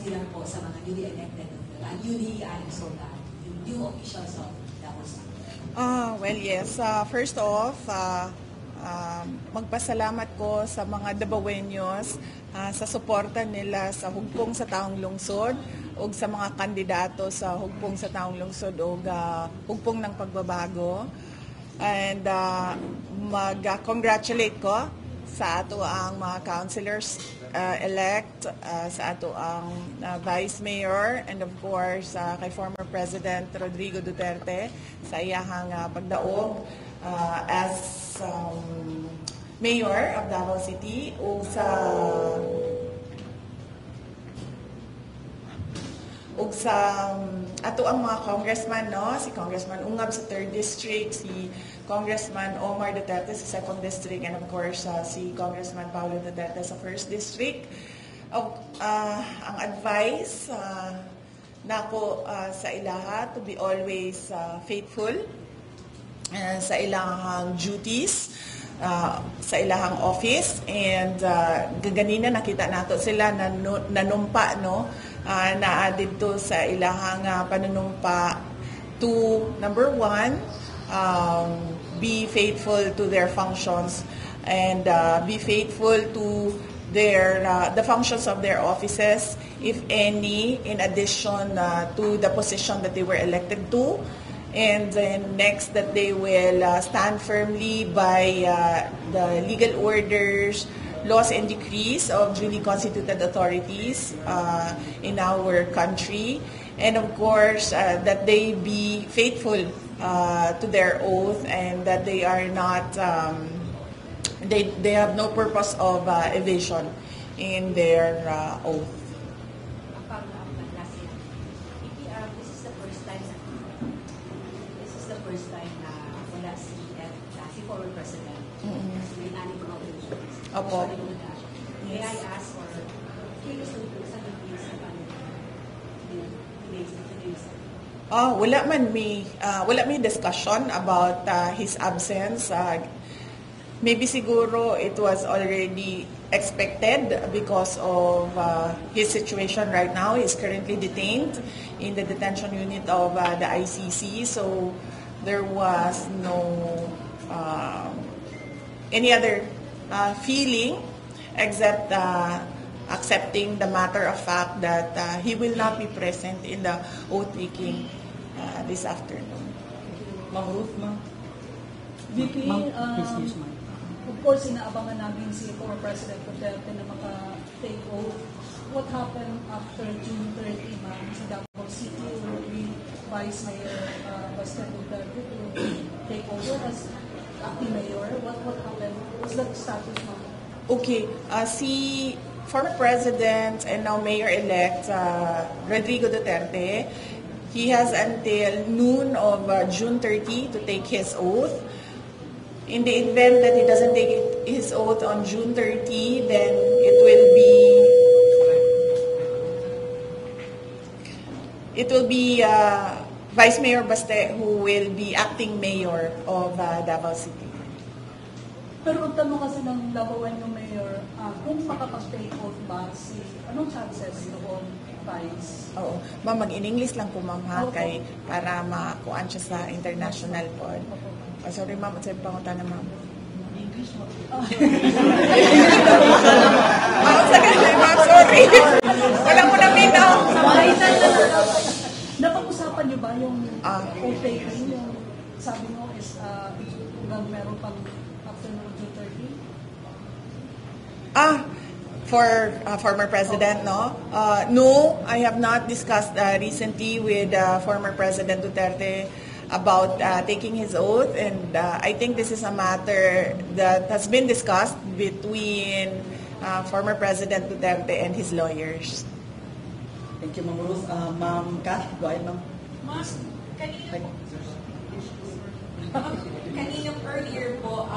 lang po sa mga newly elected, newly yung new officials of Davao City? Well, yes. First off, magpasalamat ko sa mga Davaoeños sa suporta nila sa hugpong sa taong lungsod o sa mga kandidato sa hugpong sa taong lungsod o hugpong ng pagbabago. And mag-congratulate ko sa ato ang mga councilors elect, sa ato ang Vice Mayor, and of course kay former President Rodrigo Duterte sa iyahang pagdaog as Mayor of Davao City o sa ato ang mga congressman, no? Si Congressman Ungab sa 3rd District, si Congressman Omar Duterte sa 2nd District, and of course si Congressman Paulo Duterte sa 1st District. Ang advice nako sa ilaha to be always faithful sa ilahang duties, sa ilahang office, and gaganina nakita nato sila nanumpa, no? Na dito sa ilahang panunumpa to, number one, be faithful to their functions and be faithful to the functions of their offices, if any, in addition to the position that they were elected to. And then next, that they will stand firmly by the legal orders, laws and decrees of duly constituted authorities in our country, and of course that they be faithful to their oath, and that they are not they have no purpose of evasion in their oath. This is the first time na wala si former President. Opo. May I ask for curious to sa details sa wala may discussion about his absence. Maybe siguro it was already expected because of his situation right now. He's currently detained in the detention unit of the ICC, so there was no any other feeling except accepting the matter of fact that he will not be present in the oath-taking this afternoon. Ma'am Ruth, ma'am. VP, of course, inaabangan namin si former President Duterte na maka-take oath. What happened after June 30, ma'am, sa Davao City, where we Vice Mayor Basta Duterte to take over as acting mayor? What happened? What's the status, ma'am? Okay, si former President and now Mayor-elect Rodrigo Duterte, he has until noon of June 30 to take his oath. In the event that he doesn't take his oath on June 30, then it will be Vice Mayor Baste who will be acting mayor of Davao City. Pero ang tanong kasi ng Davaoeño Mayor, kung makapag-take oath ba anong chances noon, Vice? Oo. Ma'am, mag-in-English lang po, ma'am, ha? Kay, para makuhaan siya sa international pod. Sorry, ma'am. At sa'yo pangunta na, ma'am. English mo? Ma'am, sorry. Wala mo na bitaw. Napag-usapan niyo ba yung oath-taking? Yung sabi mo is hanggang meron pang afternoon June 30? For former President, no? No, I have not discussed recently with former President Duterte about taking his oath, and I think this is a matter that has been discussed between former President Duterte and his lawyers. Thank you, Ma'am Ruth. Ma'am Kat, go ahead, ma'am. Ma'am, kanina earlier po,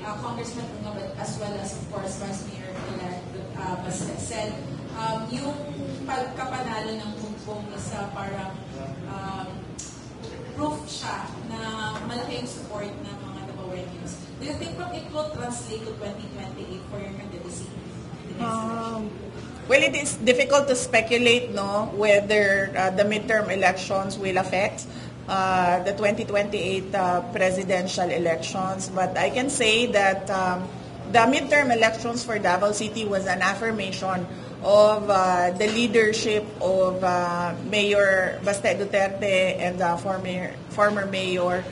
Congressman Ungab as well as, of course, Vice Mayor Baste said, yung pagkapanalo ng Hugpong isa parang proof siya na malaki yung support ng mga Davaoeños. Do you think it will translate to 2028 for your candidacy? Well, it is difficult to speculate, no, whether the midterm elections will affect the 2028 presidential elections. But I can say that the midterm elections for Davao City was an affirmation of the leadership of Mayor Baste Duterte and former Mayor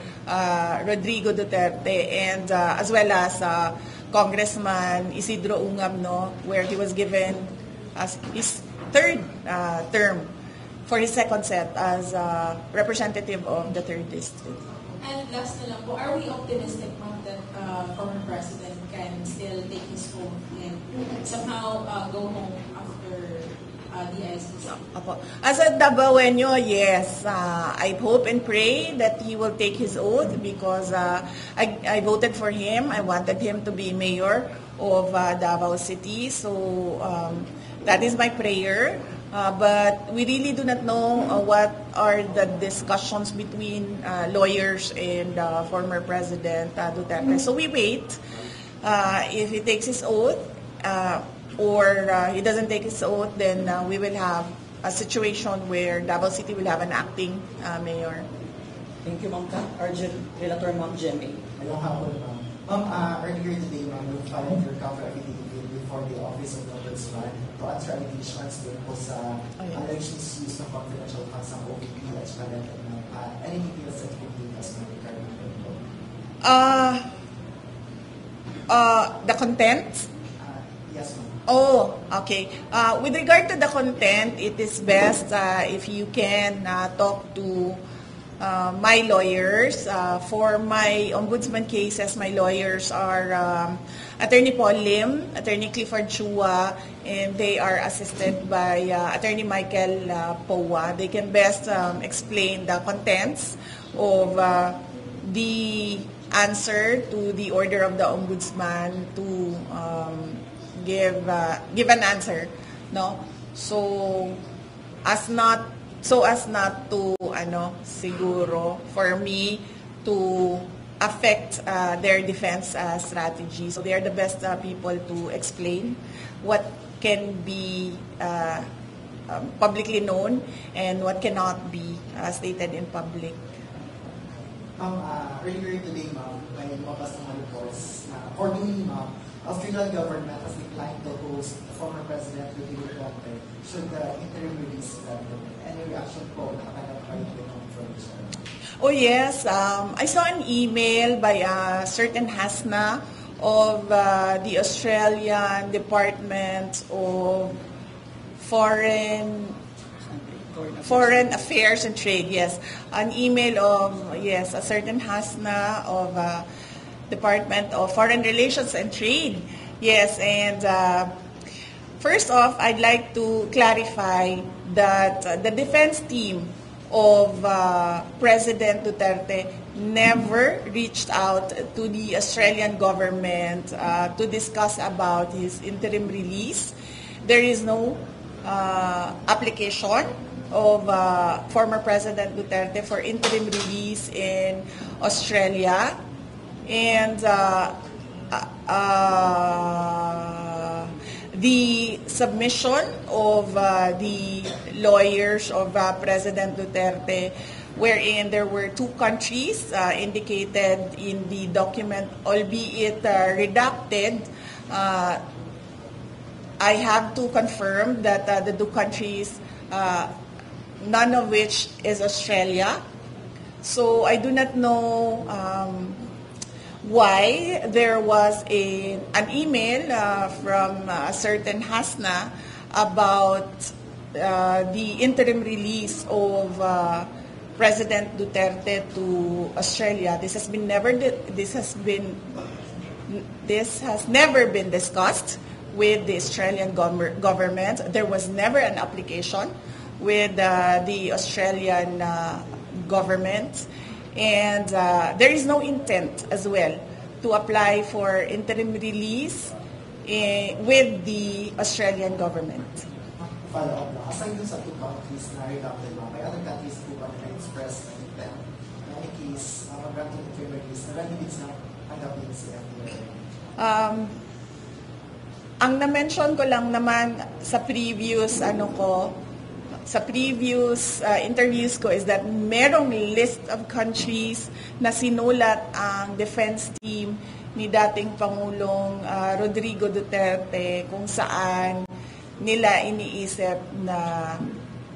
Rodrigo Duterte, and as well as Congressman Isidro Ungab, no, where he was given as his third term for his second set as representative of the 3rd District. And last na lang po, are we optimistic, ma'am, that former president can still take his oath and somehow go home after the ICC? Apo. As a Dabawenyo, yes, I hope and pray that he will take his oath because I voted for him. I wanted him to be mayor of Davao City. So that is my prayer. But we really do not know what are the discussions between lawyers and former President Duterte. So we wait. If he takes his oath or he doesn't take his oath, then we will have a situation where Davao City will have an acting mayor. Thank you, Ma'am Kat. Argent Relator, Ma'am Jemmy. Ayong hapon, ma'am. Ma'am, earlier today, ma'am, you filed your cover affidavit before the Office of Ombudsman to answer allegations din po sa alleged misuse ng confidential funds ng OVP at saka ng any details that you give us regarding The content? yes, ma'am. Oh, okay. With regard to the content, it is best if you can talk to my lawyers. For my ombudsman cases, my lawyers are Attorney Paul Lim, Attorney Clifford Chua, and they are assisted by Attorney Michael Powa. They can best explain the contents of the answer to the order of the ombudsman to give an answer, no? So as not to siguro for me to affect their defense strategy. So they are the best people to explain what can be publicly known and what cannot be stated in public. Earlier today, ma'am, may lumabas ng mga reports na accordingly, ma'am, Australian government has declined to host the former President Rodrigo Duterte should the interim release that. Any reaction po? Nakatanggap kayo from this? Oh yes, I saw an email by a certain Hasna of the Australian Department of Foreign Affairs and Trade, yes. An email of, yes, a certain Hasna of Department of Foreign Relations and Trade. Yes, and first off, I'd like to clarify that the defense team of President Duterte never reached out to the Australian government to discuss about his interim release. There is no application of former President Duterte for interim release in Australia. And the submission of the lawyers of President Duterte, wherein there were two countries indicated in the document, albeit redacted, I have to confirm that the two countries, none of which is Australia. So I do not know why there was an email from a certain Hasna about the interim release of President Duterte to Australia. This has never been discussed with the Australian government. There was never an application with the Australian government. And there is no intent as well to apply for interim release with the Australian government. Follow up lang. Aside dun sa two countries na redacted, may other countries po ba na express na intent na in case mag-grant ng interim release na ready din silang tanggapin si FDA? Ang na-mention ko lang naman sa previous interviews ko is that merong list of countries na sinulat ang defense team ni dating Pangulong Rodrigo Duterte kung saan nila iniisip na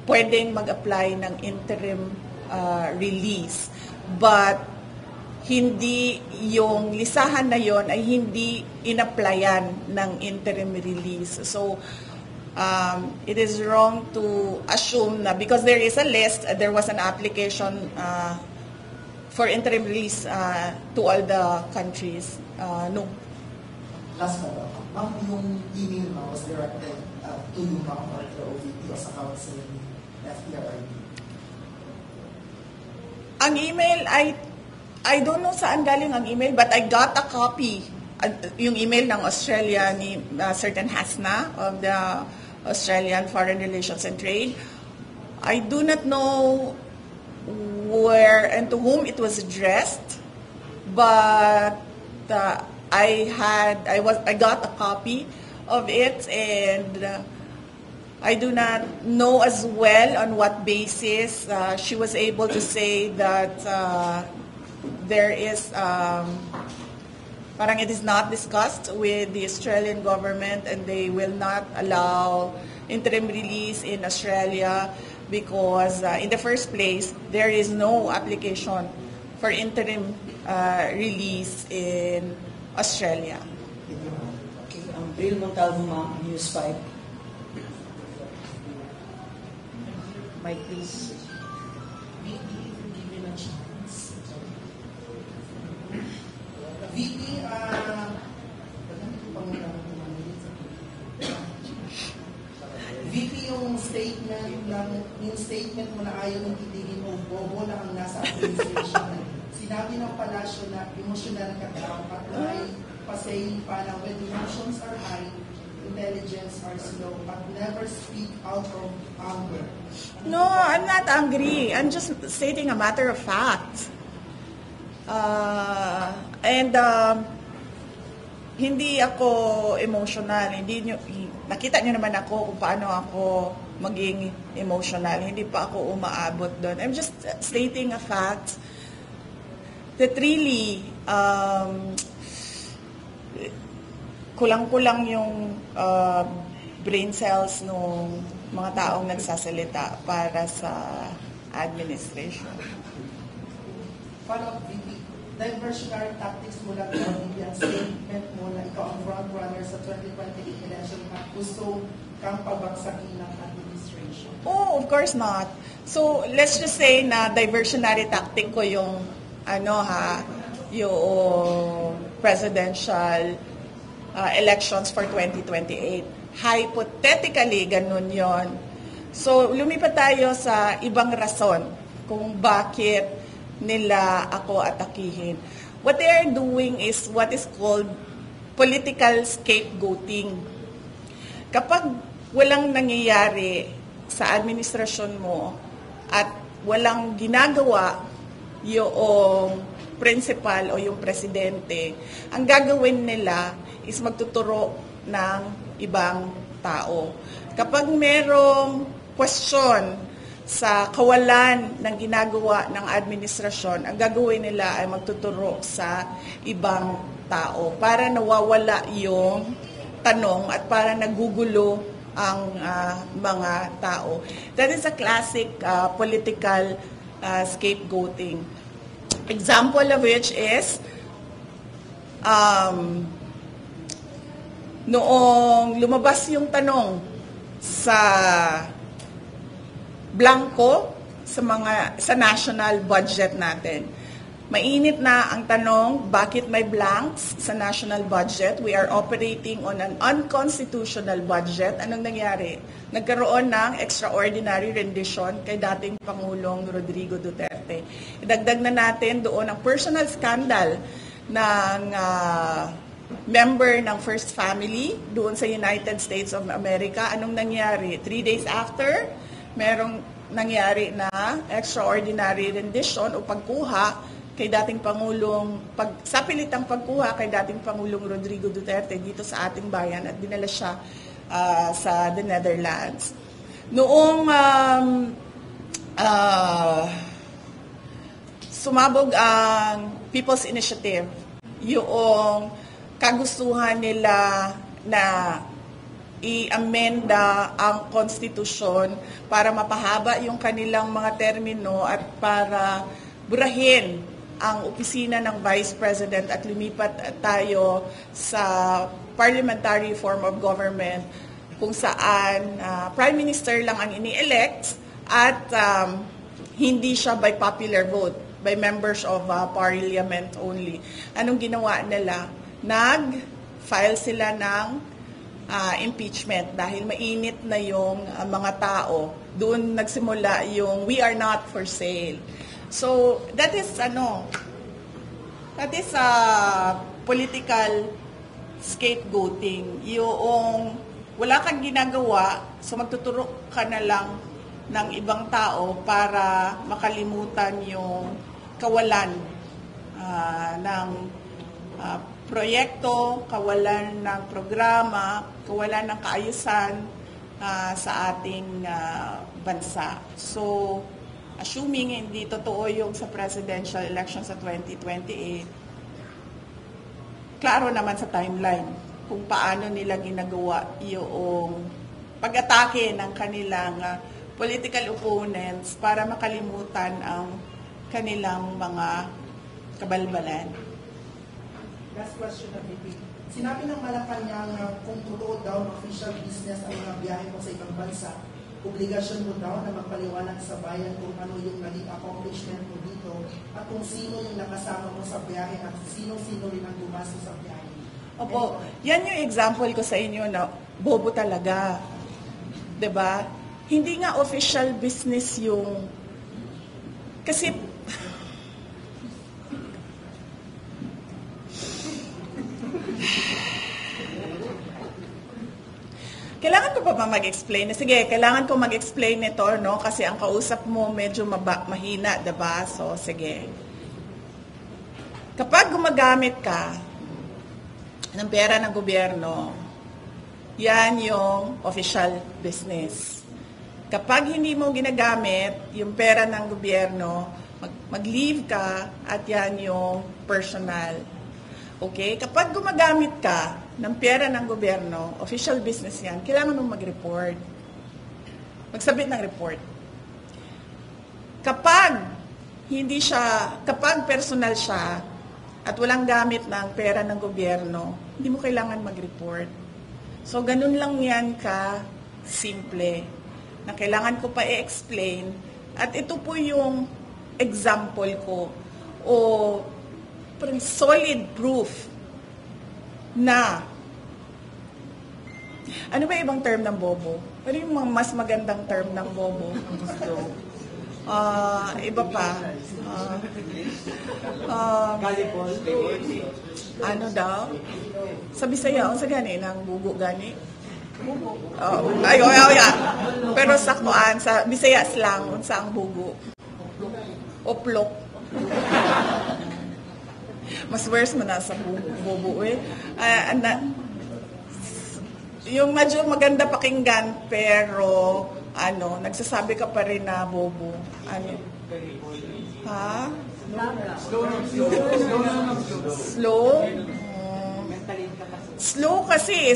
pwedeng mag-apply ng interim release. But hindi yung lisahan na yon ay hindi in-applyan ng interim release. So, it is wrong to assume na because there is a list, there was an application for interim release to all the countries. No. Last na ba? Ma'am, yung email mo was directed to you, ma'am, or to OVP o sa council ni FPRRD? Ang email I don't know saan galing ang email, but I got a copy. Yung email ng Australia ni certain Hasna of the Australian Foreign Relations and Trade. I do not know where and to whom it was addressed, but I got a copy of it, and I do not know as well on what basis she was able to say that there is parang it is not discussed with the Australian government and they will not allow interim release in Australia because in the first place there is no application for interim release in Australia. Okay, Bril Montalvo, ma'am, News 5. Mike, please. VP, yung statement mo na ayaw ng titigin o bobo na ang nasa administration. Sinabi ng palasyo na emosyonal ka daw at may pasaying pa na when emotions are high, intelligence are slow, but never speak out of anger. No, I'm not angry. I'm just stating a matter of fact. Hindi ako emotional. Nakita nyo naman ako kung paano ako maging emotional. Hindi pa ako umaabot doon. I'm just stating a fact that really kulang-kulang yung brain cells ng mga taong nagsasalita para sa administration. Follow-up, VP. Diversionary tactics mo lang ang statement mo na ikaw ang frontrunner sa 2028 election at gusto kang pabagsakin ng administration. Oh, of course not. So, let's just say na diversionary tactic ko yung yung presidential elections for 2028. Hypothetically, ganun yon. So, lumipat tayo sa ibang rason kung bakit nila ako atakihin. What they are doing is what is called political scapegoating. Kapag walang nangyayari sa administrasyon mo at walang ginagawa yung principal o yung presidente, ang gagawin nila is magtuturo ng ibang tao. Kapag merong question sa kawalan ng ginagawa ng administrasyon, ang gagawin nila ay magtuturo sa ibang tao para nawawala yung tanong at para nagugulo ang mga tao. That is a classic political scapegoating. Example of which is noong lumabas yung tanong sa blanco sa national budget natin. Mainit na ang tanong, bakit may blanks sa national budget? We are operating on an unconstitutional budget. Anong nangyari? Nagkaroon ng extraordinary rendition kay dating Pangulong Rodrigo Duterte. Idagdag na natin doon ang personal scandal ng member ng First Family doon sa United States of America. Anong nangyari? 3 days after, merong nangyari na extraordinary rendition o pagkuha kay dating Pangulong, sa pilitang pagkuha kay dating Pangulong Rodrigo Duterte dito sa ating bayan at dinala siya sa the Netherlands. Noong sumabog ang People's Initiative, yung kagustuhan nila na i-amenda ang konstitusyon para mapahaba yung kanilang mga termino at para burahin ang opisina ng Vice President at lumipat tayo sa parliamentary form of government kung saan Prime Minister lang ang ini-elect at hindi siya by popular vote, by members of parliament only. Anong ginawa nila? Nag-file sila ng impeachment dahil mainit na yung mga tao. Doon nagsimula yung "we are not for sale". So that is political scapegoating. Yung wala kang ginagawa, so magtuturo ka na lang ng ibang tao para makalimutan yung kawalan ng proyekto, kawalan ng programa, kawalan ng kaayusan sa ating bansa. So, assuming hindi totoo yung sa presidential election sa 2028, klaro naman sa timeline kung paano nila ginagawa yung pag-atake ng kanilang political opponents para makalimutan ang kanilang mga kabalbalan. Last question na VP. Sinabi ng Malacanang kung totoo daw official business ang mga biyahe mo sa ibang bansa, obligasyon mo daw na magpaliwanag sa bayan kung ano yung naging accomplishment mo dito at kung sino yung nakasama mo sa biyahe at sino-sino rin ang gumastos sa biyahe. Opo, yan yung example ko sa inyo na bobo talaga. 'Di ba? Hindi nga official business yung kasi kailangan ko pa ba mag-explain? Sige, kailangan ko mag-explain nito, no? Kasi ang kausap mo medyo mahina, 'di ba? So, sige. Kapag gumagamit ka ng pera ng gobyerno, yan yung official business. Kapag hindi mo ginagamit yung pera ng gobyerno, mag-leave ka at yan yung personal. Okay? Kapag gumagamit ka ng pera ng gobyerno, official business yan, kailangan mong mag-report. Magsabit ng report. Kapag personal siya at walang gamit ng pera ng gobyerno, hindi mo kailangan mag-report. So, ganun lang yan simple na kailangan ko pa i-explain. At ito po yung example ko o solid proof na ano ba ibang term ng bobo? Ano yung mas magandang term ng bobo? Iba pa. Ano daw? Sa Bisaya, sa gani, ng bugo gani? Bugo. Pero sa kuan, sa Bisaya slang, sa ang bugo. Oplok. Mas worse mo na sa bugo eh. Yung medyo maganda pakinggan, pero nagsasabi ka pa rin na bobo. Ha? Slow? Slow kasi,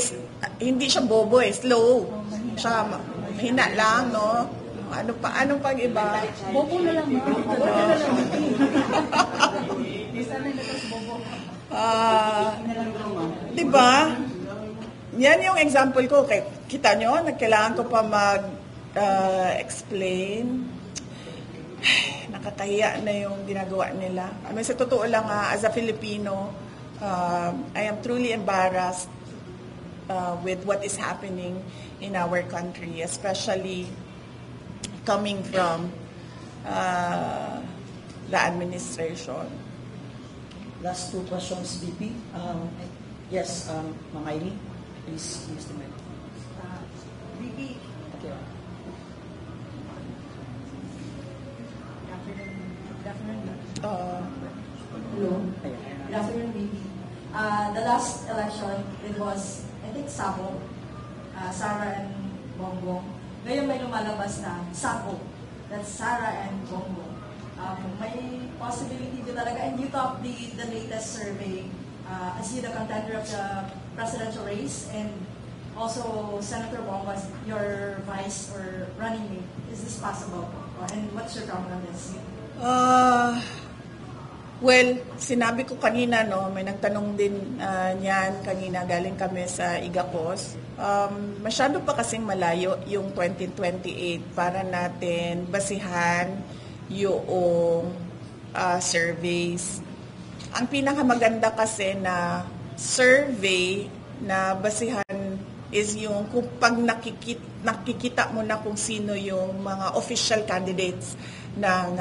hindi siya bobo eh, slow. Siya, mahina lang, no? Anong pang iba? Bobo na lang, ma. Bobo na lang. Diba? Yan yung example ko. Kita nyo, kailangan ko pa explain. Nakakahiya na yung ginagawa nila. Sa totoo lang, as a Filipino, I am truly embarrassed with what is happening in our country, especially coming from the administration. Last two questions, VP. Yes, Ma'am Ailey, please use the mic. VP, Okay. the last election, it was, I think, Sabo, Sara and Bongbong. Ngayon may lumalabas na Sabo. That's Sara and Bongbong. May possibility din talaga. And you top the latest survey as you the contender of the presidential race, and also Senator Wong was your vice or running mate. Is this possible? And what's your comment on this? Well, sinabi ko kanina, no, may nagtanong din niyan kanina, galing kami sa Igapos. Masyado pa kasing malayo yung 2028 para natin basihan yung surveys. Ang pinakamaganda kasi na survey na basihan is yung kung pag nakikita mo na kung sino yung mga official candidates ng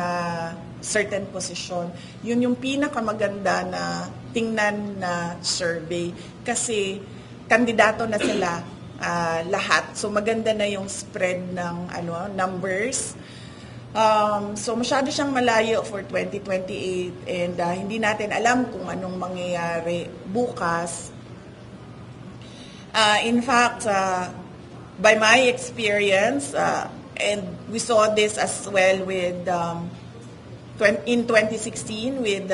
certain position. Yun yung pinakamaganda na tingnan na survey kasi kandidato na sila lahat. So maganda na yung spread ng numbers. So masyado siyang malayo for 2028 and hindi natin alam kung anong mangyayari bukas. In fact, by my experience, and we saw this as well with in 2016 with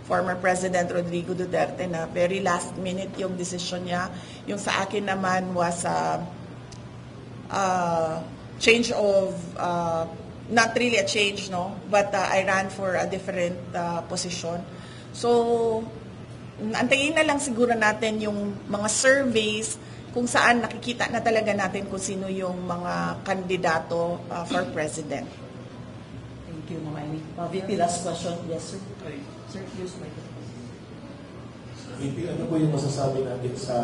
former President Rodrigo Duterte na very last minute yung decision niya. Yung sa akin naman was change of not really a change, no, but I ran for a different position. So antayin na lang siguro natin yung mga surveys kung saan nakikita na talaga natin kung sino yung mga kandidato for president. Thank you, Ma'am Amy. VP, last question. Yes, sir. Sir, use my VP, ano po yung masasabi natin sa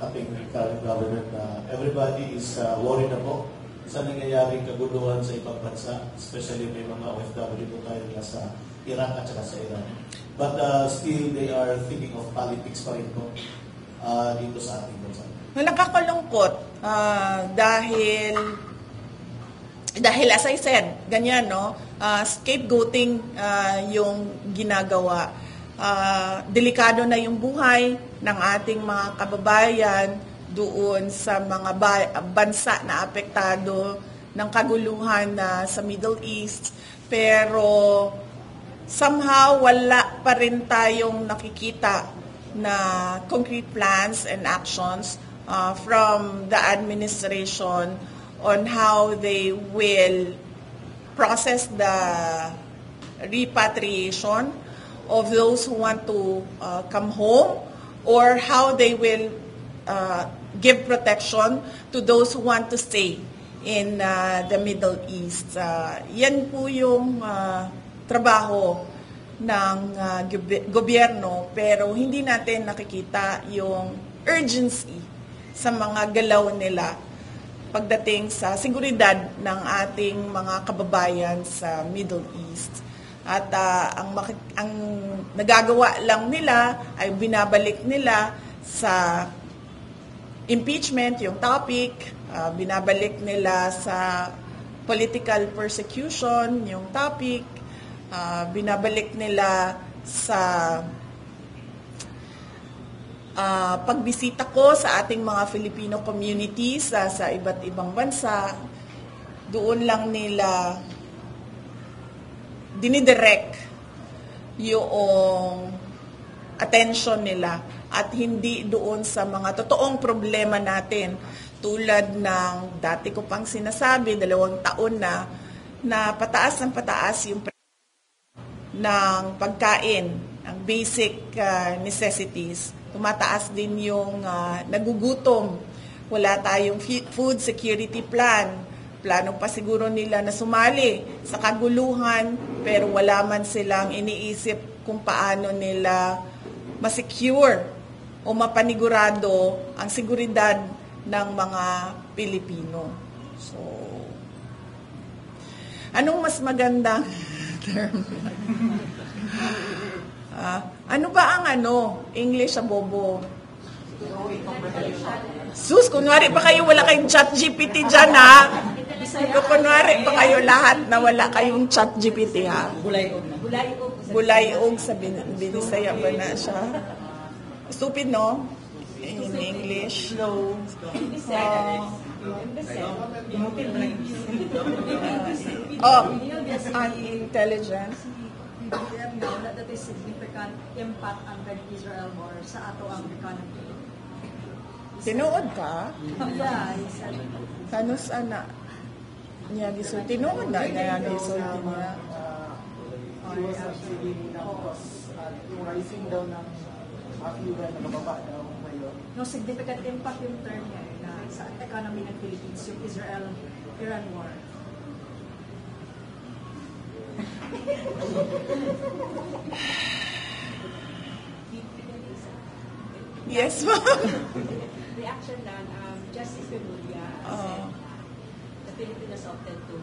ating current government na everybody is worried na po sa nangyayaring kaguluhan sa ibang bansa, especially may mga OFW po tayo sa Iraq at saka sa Iran. But still, they are thinking of politics pa rin po dito sa ating bansa. Nakakalungkot dahil as I said, ganyan, no? Scapegoating yung ginagawa. Delikado na yung buhay ng ating mga kababayan doon sa mga bansa na apektado ng kaguluhan sa Middle East. Pero somehow wala pa rin tayong nakikita na concrete plans and actions from the administration on how they will process the repatriation of those who want to come home, or how they will give protection to those who want to stay in the Middle East. Yan po yung trabaho ng gobyerno, pero hindi natin nakikita yung urgency sa mga galaw nila pagdating sa seguridad ng ating mga kababayan sa Middle East. At ang nagagawa lang nila ay binabalik nila sa impeachment, yung topic, binabalik nila sa political persecution, yung topic, binabalik nila sa pagbisita ko sa ating mga Filipino communities sa iba't ibang bansa. Doon lang nila dinidirect yung attention nila at hindi doon sa mga totoong problema natin, tulad ng dati ko pang sinasabi, 2 taon na pataas ng pataas yung ng pagkain, ang basic necessities. Tumataas din yung nagugutom. Wala tayong food security plan. Plano pa siguro nila na sumali sa kaguluhan, pero wala man silang iniisip kung paano nila masecure o mapanigurado ang seguridad ng mga Pilipino. So, anong mas magandang term? Ano ba ang English sa bobo? Sus, kunwari pa kayo wala kayong chat GPT dyan, ha? Kunwari pa kayo lahat na wala kayong chat GPT, ha? Bulayog na. Bulayog sa Binisaya ba na siya? Stupid, no? In English. Slow. Unintelligent. BBM now na that is significant impact ang Israel war sa ato ang economy. Tinuod ka? Yeah, he said. Kanus ana niya gisulti tinuod na niya gisulti niya. He was actually because yung rising down ng fuel na mababa daw ngayon. No, significant impact yung term niya na sa economy ng Philippines, yung Israel-Iran war. Yes, ma'am. Reaction lang, Justice Remulla said the Filipinos opted to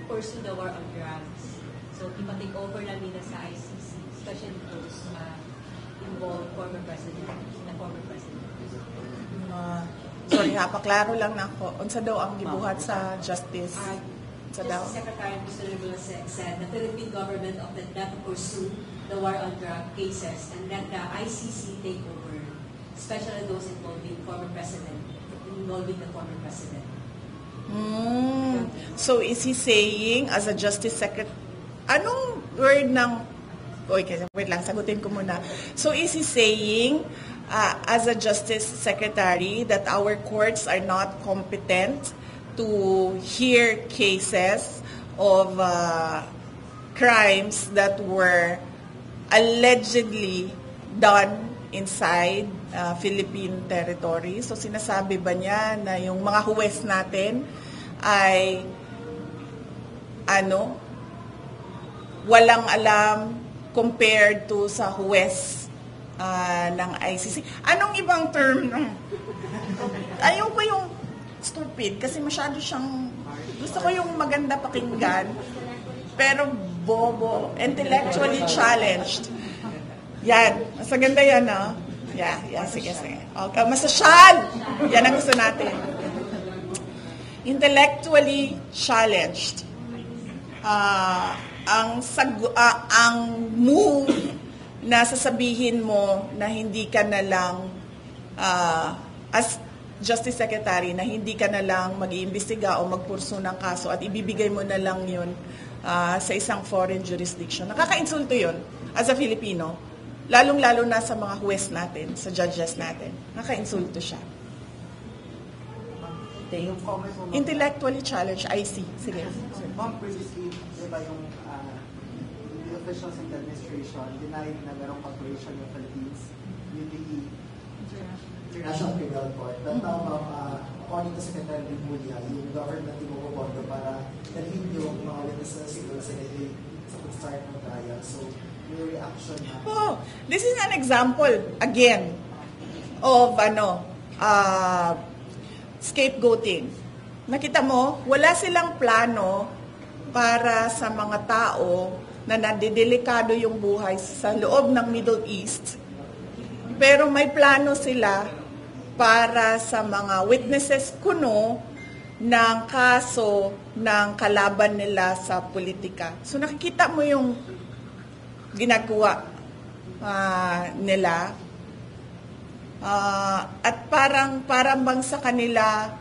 pursue the war on drugs. So, take over lang nila sa ICC, especially those involved the former president. Sorry ha, paklaro lang na ako. Unsa daw ang gibuhat sa justice? Unsa daw? Justice Secretary Mr. Remulla said the Philippine government opted not to pursue the war on drug cases and let the ICC take over, especially those involving the former president. So is he saying as a justice secretary, anong word ng, wait lang, sagutin ko muna. So is he saying as a justice secretary that our courts are not competent to hear cases of crimes that were allegedly done inside Philippine territory? So sinasabi ba niya na yung mga huwes natin ay walang alam compared to sa huwes ng ICC? Anong ibang term? Ayaw ko yung stupid kasi masyado siyang, gusto ko yung maganda pakinggan pero bobo, intellectually challenged. Yan, mas maganda yan, no? Yeah, sige. Okay, masasyal! Yan ang gusto natin. Intellectually challenged. Ang move na sasabihin mo na hindi ka na lang, as Justice Secretary, na hindi ka na lang mag-iimbestiga o magpurso ng kaso at ibibigay mo na lang yun sa isang foreign jurisdiction. Nakaka-insulto yun as a Filipino. Lalong-lalo na sa mga huwes natin, sa judges natin. Naka-insulto siya. Intellectually challenged, I see. Sige. Ma'am, previously, diba yung the officials in the administration denied na merong cooperation ng Philippines with the International Criminal Court. But now, according to Secretary Remulla, yung government imukupondo para dalhin yung mga witnesses sa hearing sa pag-start ng trial. So, your reaction na? Oh, this is an example, again, of scapegoating. Nakita mo, wala silang plano para sa mga tao na nadidelikado yung buhay sa loob ng Middle East. Pero may plano sila para sa mga witnesses kuno ng kaso ng kalaban nila sa politika. So nakikita mo yung ginagawa nila. At parang bang sa kanila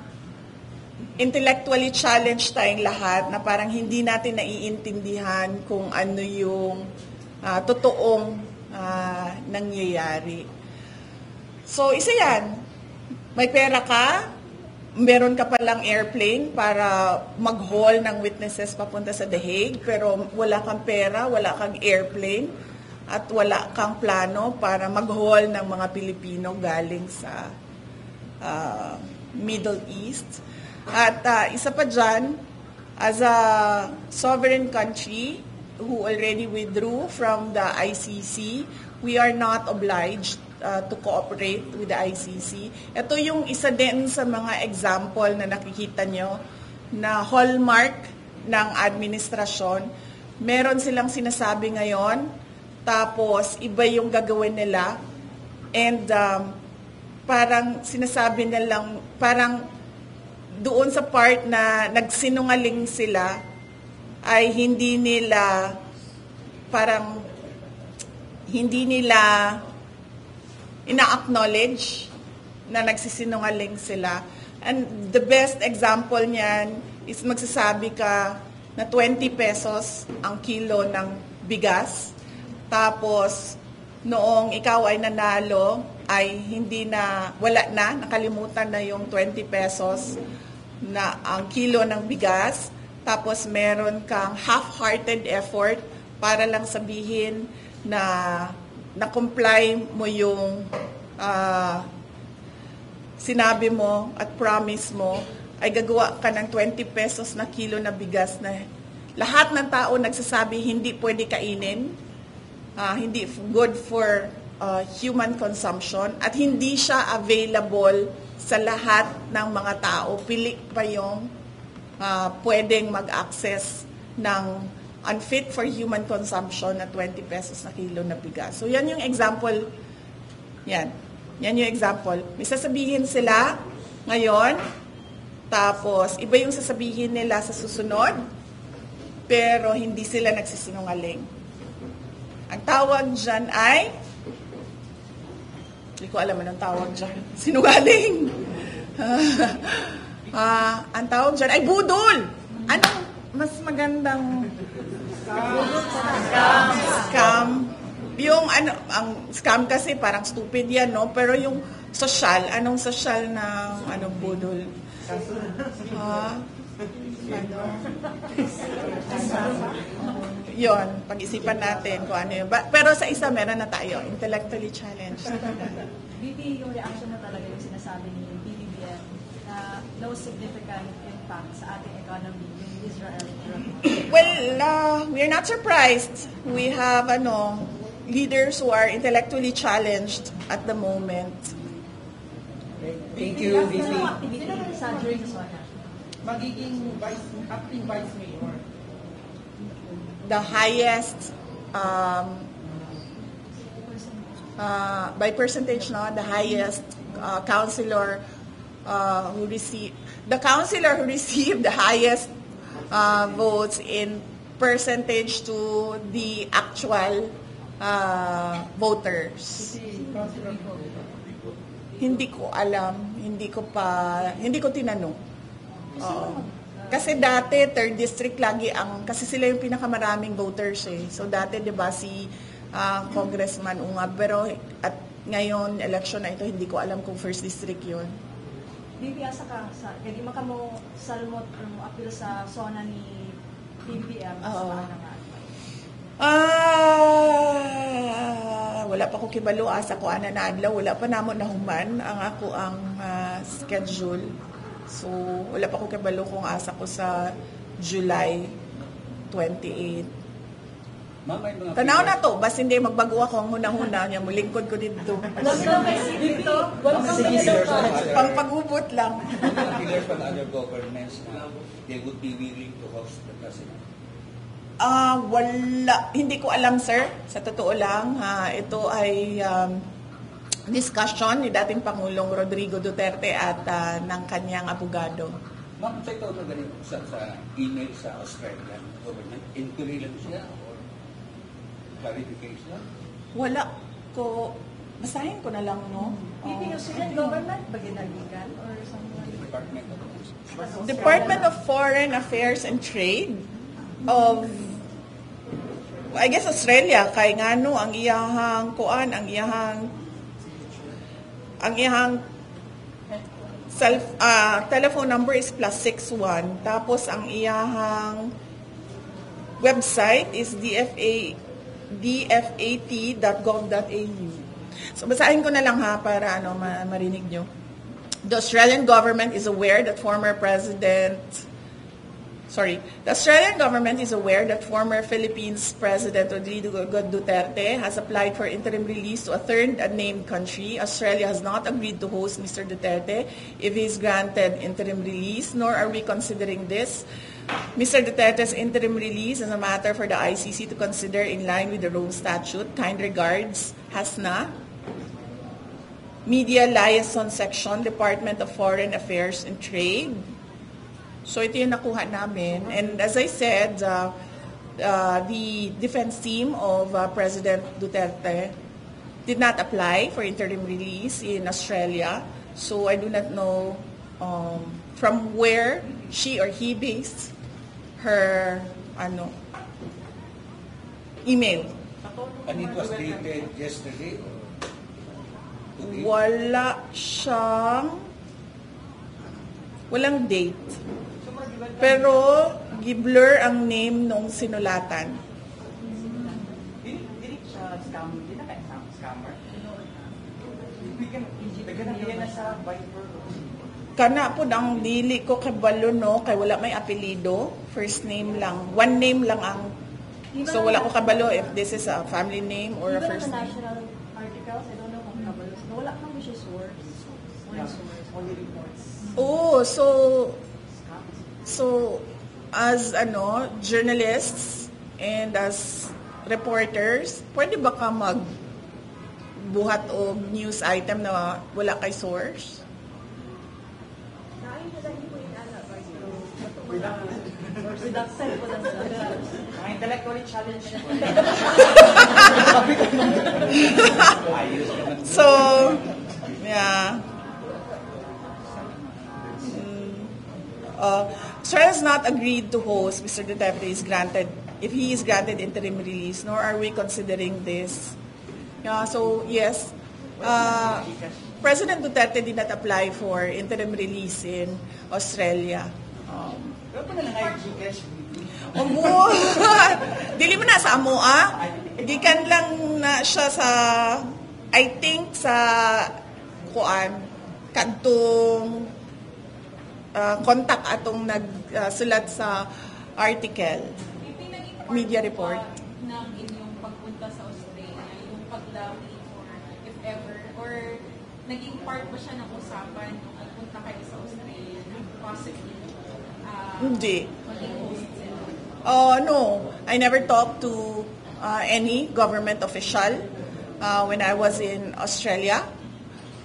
intellectually challenged tayong lahat na parang hindi natin naiintindihan kung ano yung totoong nangyayari. So, isa yan. May pera ka, meron ka palang airplane para mag-haul ng witnesses papunta sa The Hague, pero wala kang pera, wala kang airplane, at wala kang plano para mag-haul ng mga Pilipino galing sa Middle East. At isa pa dyan, as a sovereign country who already withdrew from the ICC, we are not obliged to cooperate with the ICC. Ito yung isa din sa mga example na nakikita nyo na hallmark ng administrasyon. Meron silang sinasabi ngayon, tapos iba yung gagawin nila, and parang sinasabi nilang, parang doon sa part na nagsinungaling sila, ay hindi nila parang hindi nila ina-acknowledge na nagsisinungaling sila. And the best example niyan is magsasabi ka na 20 pesos ang kilo ng bigas. Tapos, noong ikaw ay nanalo, ay wala na, nakalimutan na yung 20 pesos na ang kilo ng bigas. Tapos, meron kang half-hearted effort para lang sabihin na na-comply mo yung sinabi mo at promise mo, ay gagawa ka ng 20 pesos na kilo na bigas na lahat ng tao nagsasabi hindi pwede kainin, hindi good for human consumption, at hindi siya available sa lahat ng mga tao. Pili pa yung pwedeng mag-access ng unfit for human consumption na 20 pesos na kilo na bigas. So yan yung example. Yan yung example. May sasabihin sila ngayon, tapos iba yung sasabihin nila sa susunod, pero hindi sila nagsisinungaling. Ang tawag dyan ay, hindi ko alam anong tawag dyan, sinungaling. Ang tawag dyan ay budol. Anong mas magandang scam? Yung ang scam kasi parang stupid yan, no? Pero yung social, anong social na budol? Yon, pag-isipan natin kung ano yun. Pero sa isa, meron na tayo, intellectually challenged. BP, yung reaction na talaga yung sinasabi ni BBBM na no significant impact sa ating economy yung Israel. Well, we're not surprised. We have leaders who are intellectually challenged at the moment. Thank you, VP. Magiging acting vice mayor. The highest, by percentage, the highest counselor who received the highest votes in percentage to the actual voters. Hindi ko alam, hindi ko tinanong. Kasi dati third district lagi kasi sila yung pinakamaraming voters eh. So dati 'di ba si Congressman Ungab, pero at ngayon election na ito hindi ko alam kung first district 'yon. BB asa ka sa kaya maka mo salmot mo apil sa zona ni BBM wala pa ko kibalo asa ko ana na adlaw, wala pa namo nahuman ang ako ang schedule. So, wala pa ko kabalo kung asa ko sa July 28. Tanaw na to, basta hindi magbago ako ang huna-huna niya, mulingkod ko dito. Pang-pag-ubot lang. Pillars from other governments na they would be willing to host the president? Wala. Hindi ko alam, sir. Sa totoo lang, ito ay discussion ni dating Pangulong Rodrigo Duterte at ng kanyang abogado. Ma'am, sa ito na ganito sa email sa Australian government, inquiry lang siya or clarification? Wala ko, basahin ko na lang, no? BB Australian government, baginagigan or something? Department of Foreign Affairs and Trade of, I guess, Australia, kay ngano ang iyahang kuan, ang iyahang telephone number is +61. Tapos ang iyahang website is dfat.gov.au. So basahin ko na lang para marinig nyo. The Australian government is aware that former Philippines President Rodrigo Duterte has applied for interim release to a third unnamed country. Australia has not agreed to host Mr. Duterte if he is granted interim release, nor are we considering this. Mr. Duterte's interim release is a matter for the ICC to consider in line with the Rome Statute. Kind regards, Hasna. Media Liaison Section, Department of Foreign Affairs and Trade. So ito yung nakuha namin. And as I said, the defense team of President Duterte did not apply for interim release in Australia. So I do not know from where she or he based her email. And it was dated yesterday or today? Walang date. Pero gi-blur ang name nung sinulatan. Dili siya scammer. Dili na kaya scammer. Nagkanagiyan na sa Viber. Kana po ang dili ko kabalo no kay wala may apelyido, first name lang. One name lang ang so wala ko kabalo if this is a family name or a first name. National articles, I don't know kung kabalo. Wala kang siya source. Only reports. Oh, so as journalists and as reporters, pwede ba ka magbuhat o news item na wala kay source? Ang intellectually challenged. So, yeah. Australia has not agreed to host Mr. Duterte if he is granted interim release, nor are we considering this. So, yes, President Duterte did not apply for interim release in Australia. Pero pa na lang ay Gcash. Dili mo na sa amo, Gikan lang na siya sa, I think, sa kantong contact atong nagsulat sa article, media report. Ng inyong pagpunta sa Australia, yung pagdawi or if ever, or naging part ba siya ng usapan nung nagpunta kayo sa Australia, possibly? Hindi. Maging host sila? No, I never talked to any government official when I was in Australia.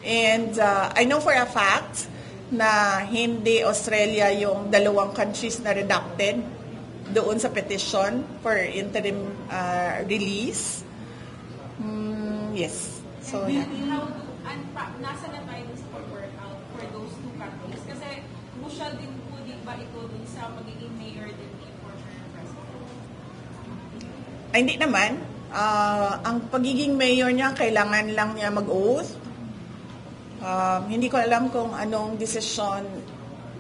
And I know for a fact na hindi Australia yung dalawang countries na redacted doon sa petition for interim release. Yes. So, yeah. Nasa na tayo sa pag-workout for those two countries? Kasi crucial din po, di ba ito dun sa magiging mayor din ni former president? Ay, hindi naman. Ang pagiging mayor niya, kailangan lang niya mag-oath. Hindi ko alam kung anong desisyon,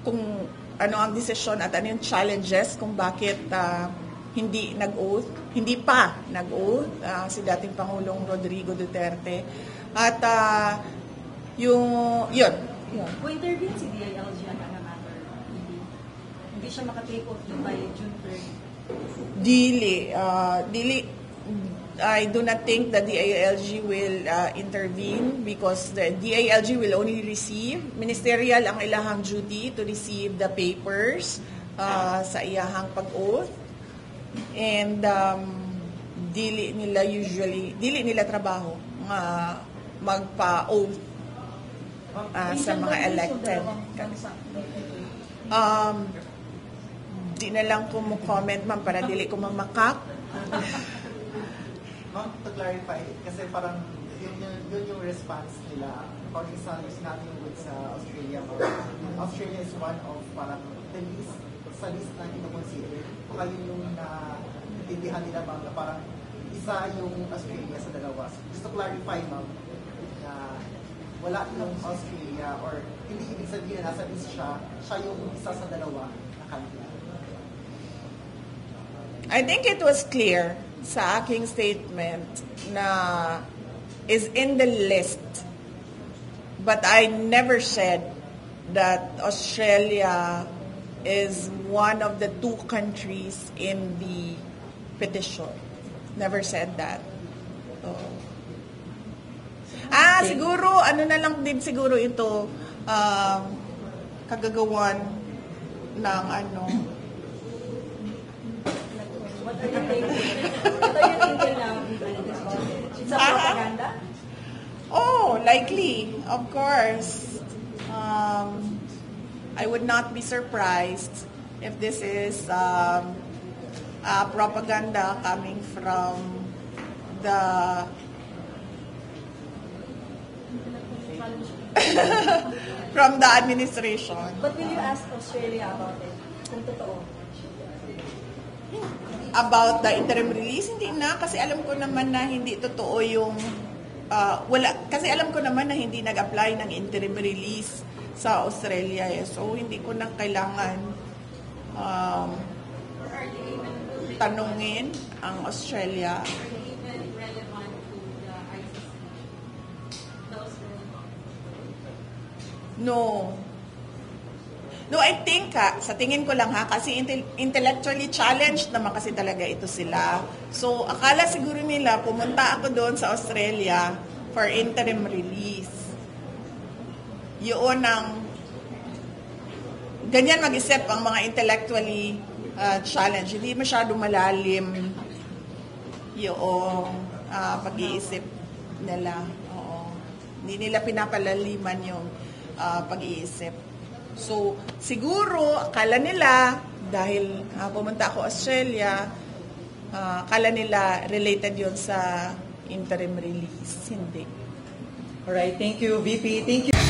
kung ano ang desisyon at ano yung challenges kung bakit hindi nag-oath, hindi pa nag-oath si dating Pangulong Rodrigo Duterte. At yun. Kung intervene si DILG on the matter, hindi siya makatake off by June 3rd. Dili. I do not think that the DILG will intervene because the DILG will only receive, ministerial ang ilahang duty to receive the papers sa iyahang pag-oath. And dili nila trabaho magpa-oath sa mga elected. Di na lang ko mo comment, ma'am, para dili ko mamakak. Ma'am, to clarify, kasi parang yun yung response nila. According sa natin with sa Australia, Australia is one of parang the list, sa list na ito-consider. Baka yun yung natindihan nila, ma'am, na parang isa yung Australia sa dalawa. Just to clarify, ma'am, na wala yung Australia or hindi ibig sabihin na nasa list siya yung isa sa dalawa na country. I think it was clear sa aking statement na is in the list, but I never said that Australia is one of the two countries in the petition. Never said that. So, siguro ano na lang din siguro ito kagagawan ng What are you thinking now? It's a propaganda? Oh, likely, of course. I would not be surprised if this is propaganda coming from the from the administration. But will you ask Australia about it? Kung totoo. About the interim release, hindi na, kasi alam ko naman na hindi totoo yung kasi alam ko naman na hindi nag-apply ng interim release sa Australia so hindi ko na kailangan tanungin ang Australia. No, I think sa tingin ko lang kasi intellectually challenged naman kasi talaga ito sila. So, akala siguro nila pumunta ako doon sa Australia for interim release. Yun ang ganyan mag-isip ang mga intellectually challenged. Hindi masyado malalim yung pag-iisip nila. Oo. Hindi nila pinapalaliman yung pag-iisip. So, siguro, akala nila, dahil pumunta ako Australia, akala nila related yun sa interim release. Hindi. Alright, thank you, VP. Thank you.